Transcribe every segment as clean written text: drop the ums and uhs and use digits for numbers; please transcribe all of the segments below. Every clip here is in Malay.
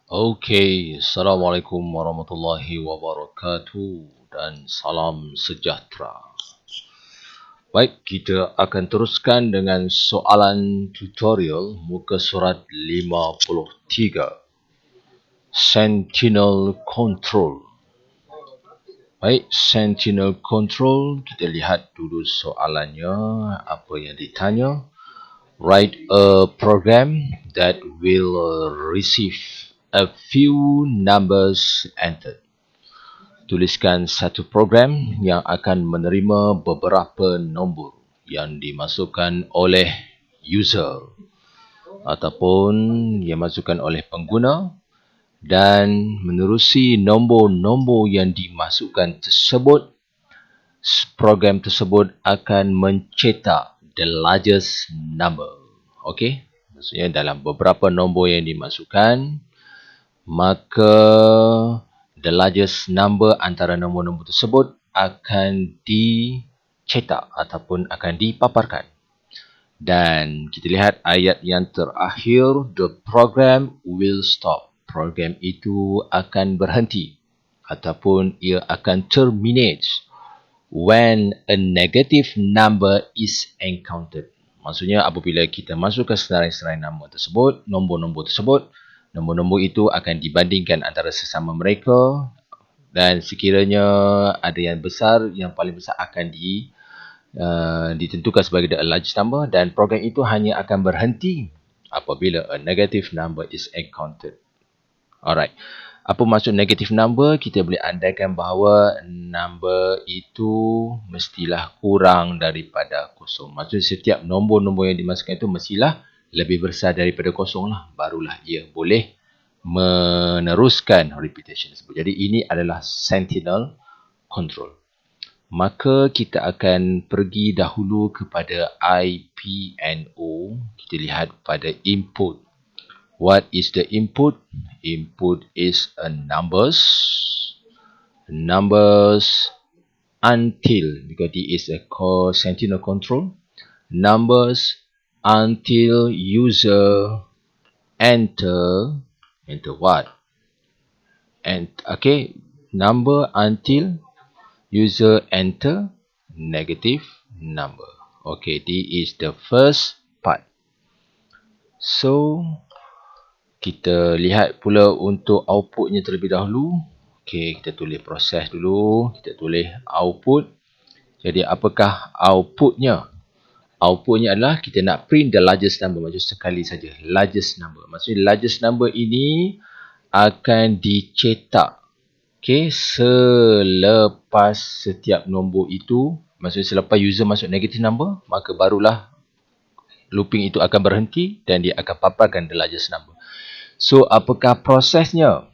Assalamualaikum warahmatullahi wabarakatuh dan salam sejahtera. Baik, kita akan teruskan dengan soalan tutorial muka surat 53. Sentinel Control. Baik, Sentinel Control, kita lihat dulu soalannya, apa yang ditanya. Write a program that will receive a few numbers entered. Tuliskan satu program yang akan menerima beberapa nombor yang dimasukkan oleh user ataupun yang dimasukkan oleh pengguna, dan menerusi nombor-nombor yang dimasukkan tersebut, program tersebut akan mencetak the largest number. Okey, maksudnya dalam beberapa nombor yang dimasukkan, maka the largest number antara nombor-nombor tersebut akan dicetak ataupun akan dipaparkan. Dan kita lihat ayat yang terakhir, the program will stop. Program itu akan berhenti ataupun ia akan terminate when a negative number is encountered. Maksudnya apabila kita masukkan senarai-senarai nama tersebut, nombor-nombor tersebut, nombor-nombor itu akan dibandingkan antara sesama mereka, dan sekiranya ada yang besar, yang paling besar akan ditentukan sebagai the largest number, dan program itu hanya akan berhenti apabila a negative number is encountered. Alright. Apa maksud negative number? Kita boleh andaikan bahawa number itu mestilah kurang daripada kosong. Maksudnya setiap nombor-nombor yang dimasukkan itu mestilah lebih besar daripada kosong lah. Barulah ia boleh meneruskan repetition tersebut. Jadi ini adalah Sentinel Control. Maka kita akan pergi dahulu kepada IPNO. Kita lihat pada input. What is the input? Input is a numbers until, because it is a Sentinel Control, numbers until user enter what? Number until user enter negative number. Okay, this is the first part. So kita lihat pula untuk outputnya terlebih dahulu. Okey, kita tulis proses dulu. Kita tulis output. Jadi apakah outputnya? Outputnya adalah kita nak print the largest number. Maksud sekali saja. Largest number. Maksudnya largest number ini akan dicetak. Okey, selepas setiap nombor itu. Maksudnya selepas user masuk negative number, maka barulah looping itu akan berhenti dan dia akan paparkan the largest number. So, apakah prosesnya?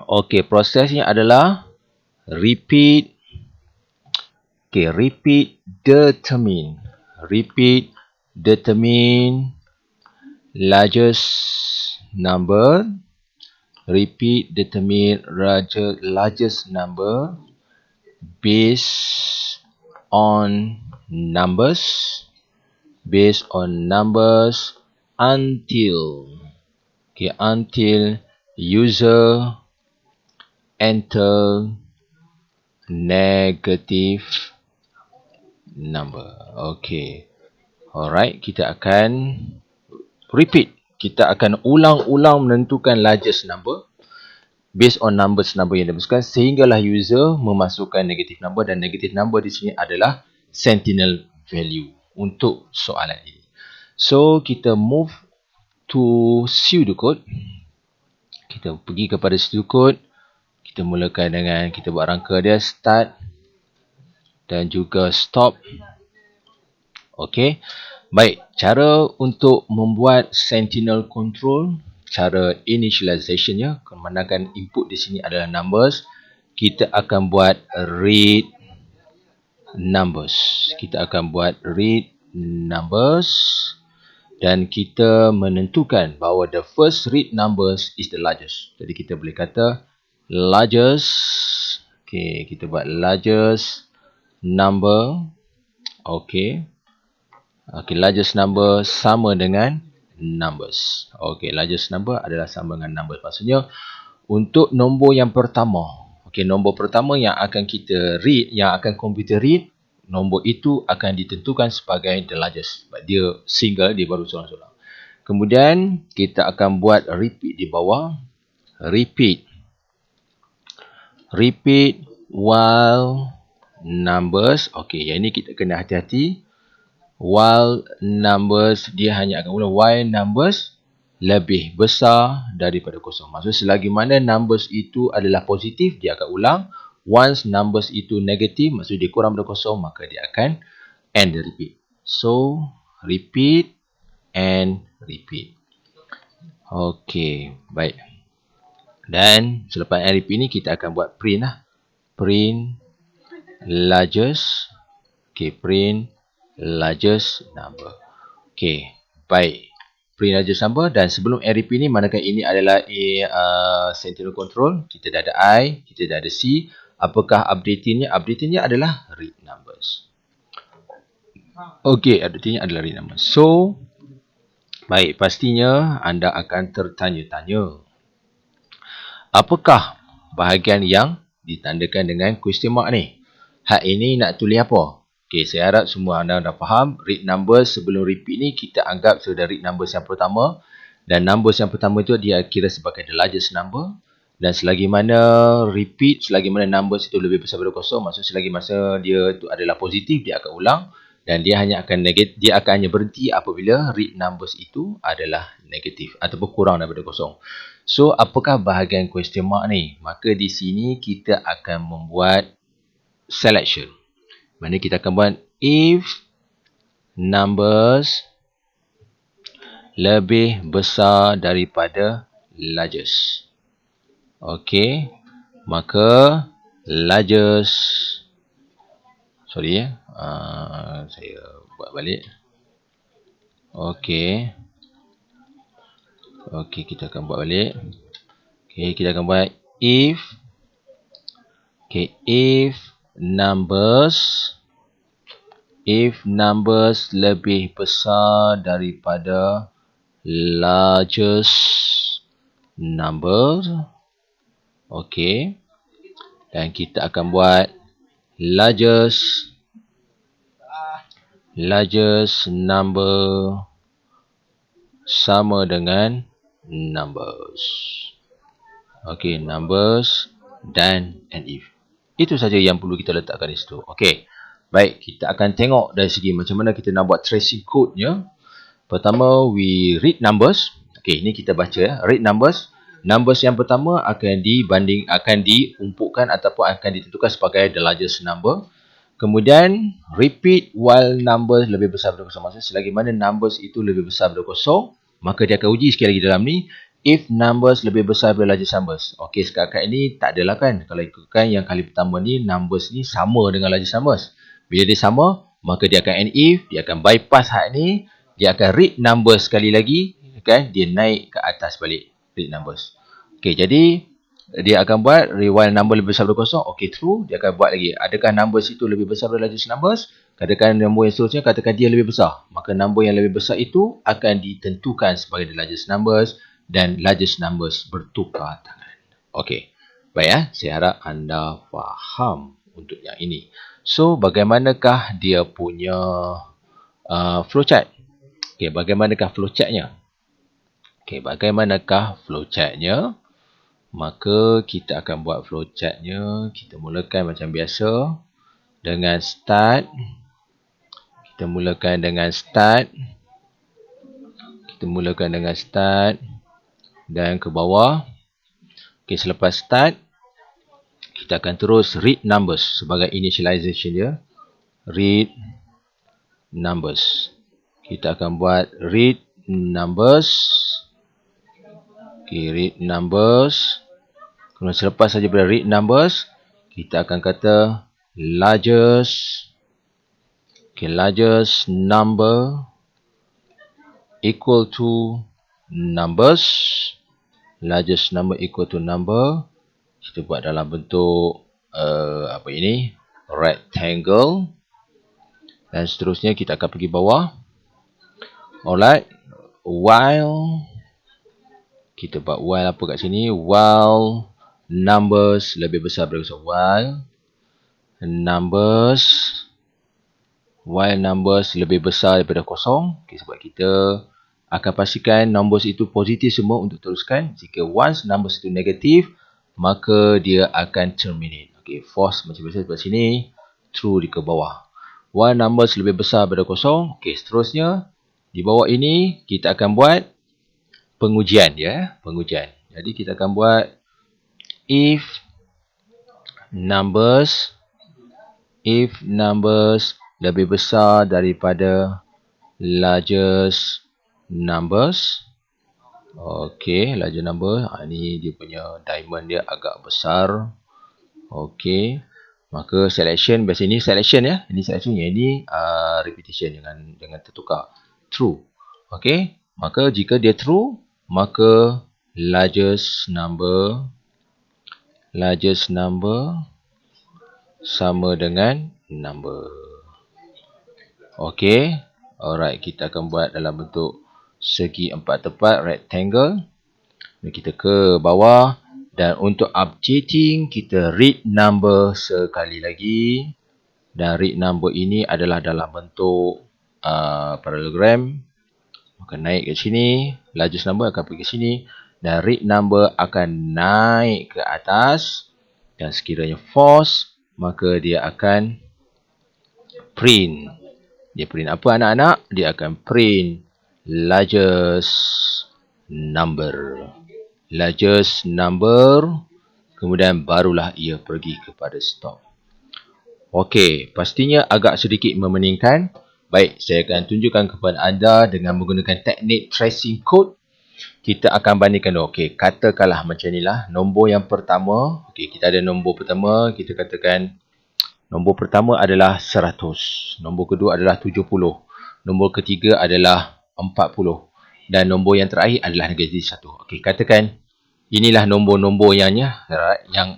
Okey, prosesnya adalah repeat determine. Repeat determine largest number. Repeat determine largest number based on numbers until user enter negative number. Okay. Alright, kita akan repeat. Kita akan ulang-ulang menentukan largest number based on number yang dimasukkan sehinggalah user memasukkan negative number, dan negative number di sini adalah sentinel value untuk soalan ini. So, kita move to pseudocode. Kita pergi kepada pseudocode. Kita mulakan dengan, kita buat rangka dia start dan juga stop. Okey. Baik, cara untuk membuat Sentinel Control, cara initializationnya, memandangkan input di sini adalah numbers, kita akan buat read numbers. Dan kita menentukan bahawa the first read numbers is the largest. Jadi kita boleh kata largest. Okey, kita buat largest number. Okey, largest number sama dengan numbers. Okey, largest number adalah sama dengan numbers. Maksudnya untuk nombor yang pertama, okey, nombor pertama yang akan kita read, yang akan komputer read, nombor itu akan ditentukan sebagai the largest. Sebab dia single, dia baru seorang-seorang. Kemudian kita akan buat repeat di bawah. Repeat while numbers. Okey, yang ini kita kena hati-hati. While numbers, dia hanya akan ulang while numbers lebih besar daripada kosong. Maksudnya selagi mana numbers itu adalah positif, dia akan ulang. Once numbers itu negatif, maksudnya dia kurang daripada kosong, maka dia akan end the repeat. So, repeat and repeat. Okey, baik. Dan selepas end repeat ni, kita akan buat print lah. Print largest. Okey, print largest number. Okey, baik. Print largest number, dan sebelum REP ni, manakala ini adalah Sentinel control, kita dah ada I, kita dah ada C. Apakah updatingnya? Updatingnya adalah read numbers. Okey, updatingnya adalah read numbers. So, baik, pastinya anda akan tertanya-tanya, apakah bahagian yang ditandakan dengan question mark ni? Hak ini nak tulis apa? Okey, saya harap semua anda dah faham. Read numbers sebelum repeat ni kita anggap sudah read numbers yang pertama. Dan numbers yang pertama itu dia kira sebagai the largest number. Dan selagi mana repeat, selagi mana numbers itu lebih besar daripada kosong, maksud selagi masa dia itu adalah positif, dia akan ulang. Dan dia hanya akan negatif, dia akan hanya berhenti apabila read numbers itu adalah negatif ataupun kurang daripada kosong. So, apakah bahagian question mark ni? Maka di sini kita akan membuat selection. Mana kita akan buat if numbers lebih besar daripada largest. Okey, maka largest, sorry ya, saya buat balik. Okey, kita akan buat balik. Okey, kita akan buat if, if numbers lebih besar daripada largest number. Okey. Dan kita akan buat largest number sama dengan numbers. Okey, numbers dan and if. Itu saja yang perlu kita letakkan di situ. Okey. Baik, kita akan tengok dari segi macam mana kita nak buat tracing code-nya. Pertama, we read numbers. Okey, ini kita baca ya. Read numbers. Numbers yang pertama akan diumpukkan ataupun akan ditentukan sebagai the largest number. Kemudian, repeat while numbers lebih besar daripada kosong. Maksudnya, selagi mana numbers itu lebih besar daripada kosong, maka dia akan uji sekali lagi dalam ni. If numbers lebih besar daripada largest numbers. Okey, sekarang ini tak adalah kan. Kalau ikutkan yang kali pertama ni, numbers ni sama dengan largest numbers. Bila dia sama, maka dia akan end if, dia akan bypass hak ni, dia akan read numbers sekali lagi, kan? Dia naik ke atas balik, read numbers. Okey, jadi dia akan buat while number lebih besar daripada kosong. Okey, true. Dia akan buat lagi. Adakah numbers itu lebih besar daripada largest numbers? Katakan nombor yang seterusnya, katakan dia lebih besar. Maka nombor yang lebih besar itu akan ditentukan sebagai the largest numbers dan largest numbers bertukar tangan. Okey. Baik ya, saya harap anda faham untuk yang ini. So, bagaimanakah dia punya flowchart? Okey, bagaimanakah flowchartnya? Okey, bagaimanakah flowchartnya? Maka kita akan buat flowchartnya. Kita mulakan macam biasa dengan start. Kita mulakan dengan start. Dan ke bawah. Okey, selepas start, kita akan terus read numbers sebagai initialization dia. Read numbers. Kita akan buat read numbers. Okey, read numbers. Kemudian selepas saja pada read numbers, kita akan kata largest. Okey, largest number equal to numbers. Largest number equal to number. Kita buat dalam bentuk apa ini? Rectangle. Dan seterusnya kita akan pergi bawah. Alright. while kita buat while apa kat sini, while numbers lebih besar daripada kosong. While numbers lebih besar daripada kosong. Okay, sebab kita akan pastikan numbers itu positif semua untuk teruskan. Jika once numbers itu negatif, maka dia akan terminate. Okay, false macam biasa sebelah sini, true di ke bawah. While numbers lebih besar daripada kosong. Okay, seterusnya di bawah ini kita akan buat pengujian, ya, pengujian. Jadi kita akan buat if numbers lebih besar daripada largest numbers. Okey, larger number. Ni dia punya diamond dia agak besar. Okey. Maka selection, biasa ni selection, ya. Ini selection, yang ini repetition, dengan tertukar. True. Okey. Maka jika dia true, maka largest number sama dengan number. Okey. Alright, kita akan buat dalam bentuk segi empat tepat, rectangle. Dan kita ke bawah. Dan untuk updating, kita read number sekali lagi. Dan read number ini adalah dalam bentuk parallelogram. Maka naik ke sini. Largest number akan pergi ke sini. Dan read number akan naik ke atas. Dan sekiranya false, maka dia akan print. Dia print apa, anak-anak? Dia akan print largest number. Kemudian barulah ia pergi kepada stop. Okey, pastinya agak sedikit memeningkan. Baik, saya akan tunjukkan kepada anda dengan menggunakan teknik tracing code. Kita akan bandingkan dulu. Okey, katakanlah macam inilah. Nombor yang pertama. Okey, kita ada nombor pertama. Kita katakan nombor pertama adalah 100. Nombor kedua adalah 70. Nombor ketiga adalah 40. Dan nombor yang terakhir adalah negatif 1. Okey, katakan inilah nombor-nombor yang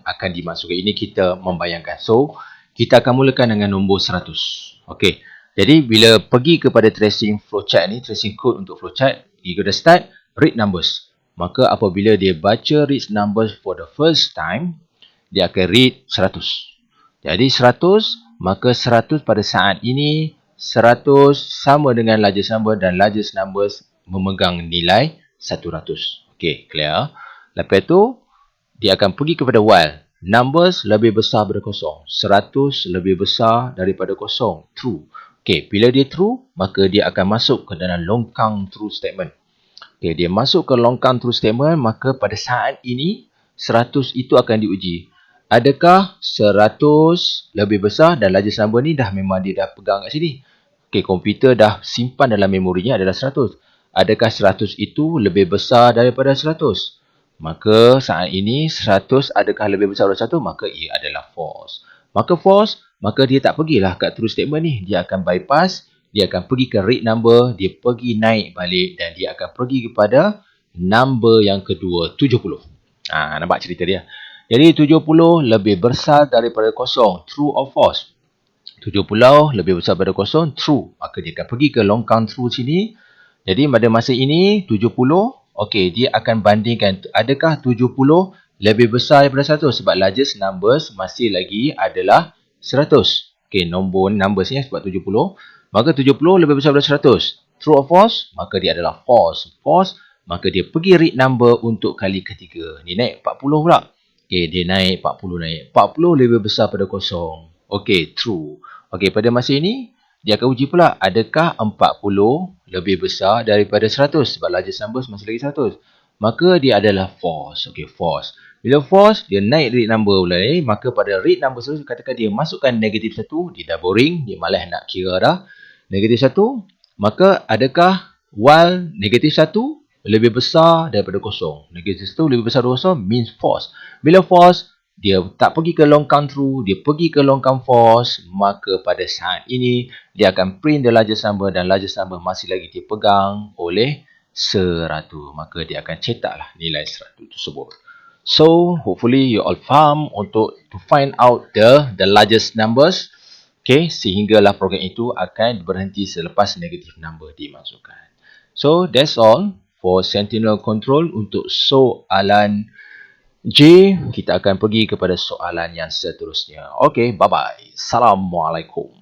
akan dimasukkan. Ini kita membayangkan. So, kita akan mulakan dengan nombor 100. Okey, jadi bila pergi kepada tracing flowchart ni, tracing code untuk flowchart, you got to start read numbers. Maka apabila dia baca read numbers for the first time, dia akan read 100. Jadi 100, maka 100 pada saat ini 100 sama dengan largest number dan largest numbers memegang nilai 100. Okey, clear? Lepas tu dia akan pergi kepada while. Numbers lebih besar daripada kosong. 100 lebih besar daripada kosong. True. Okey, bila dia true, maka dia akan masuk ke dalam longkang true statement. Okey, dia masuk ke longkang true statement, maka pada saat ini 100 itu akan diuji. Adakah 100 lebih besar dan largest number ni memang dia dah pegang kat sini. Okey, komputer dah simpan dalam memorinya adalah 100. Adakah 100 itu lebih besar daripada 100? Maka saat ini 100 adakah lebih besar daripada 1? Maka ia adalah false. Maka false, maka dia tak pergilah kat true statement ni. Dia akan bypass, dia akan pergi ke read number, dia pergi naik balik dan dia akan pergi kepada number yang kedua, 70. Nampak cerita dia. Jadi 70 lebih besar daripada kosong. True or false? 70 lebih besar daripada kosong. True. Maka dia akan pergi ke longkang true sini. Jadi pada masa ini 70, okey, dia akan bandingkan adakah 70 lebih besar daripada 100 sebab largest numbers masih lagi adalah 100. Okey, numbers ni sebab 70. Maka 70 lebih besar daripada 100. True or false? Maka dia adalah false. False, maka dia pergi read number untuk kali ketiga. Ni naik 40 pula. Okey, dia naik 40 naik. 40 lebih besar daripada kosong. Okey, true. Okey, pada masa ini dia akan uji pula adakah 40 lebih besar daripada 100 sebab largest numbers masih lagi 100. Maka dia adalah false. Okey, false. Bila false, dia naik read number pula ni. Maka pada read number tu, katakan dia masukkan negatif 1. Dia dah boring. Dia malas nak kira dah. Negatif 1. Maka adakah while negatif 1 lebih besar daripada kosong? Negatif 1 lebih besar daripada kosong means false. Bila false, dia tak pergi ke longkang true, dia pergi ke longkang false, maka pada saat ini dia akan print the largest number dan largest number masih lagi dipegang oleh 100. Maka dia akan cetaklah nilai 100 tersebut. So, hopefully you all faham untuk to find out the largest numbers. Okay, sehinggalah program itu akan berhenti selepas negative number dimasukkan. So that's all for Sentinel Control untuk soalan J. Kita akan pergi kepada soalan yang seterusnya. Okay, bye-bye. Assalamualaikum.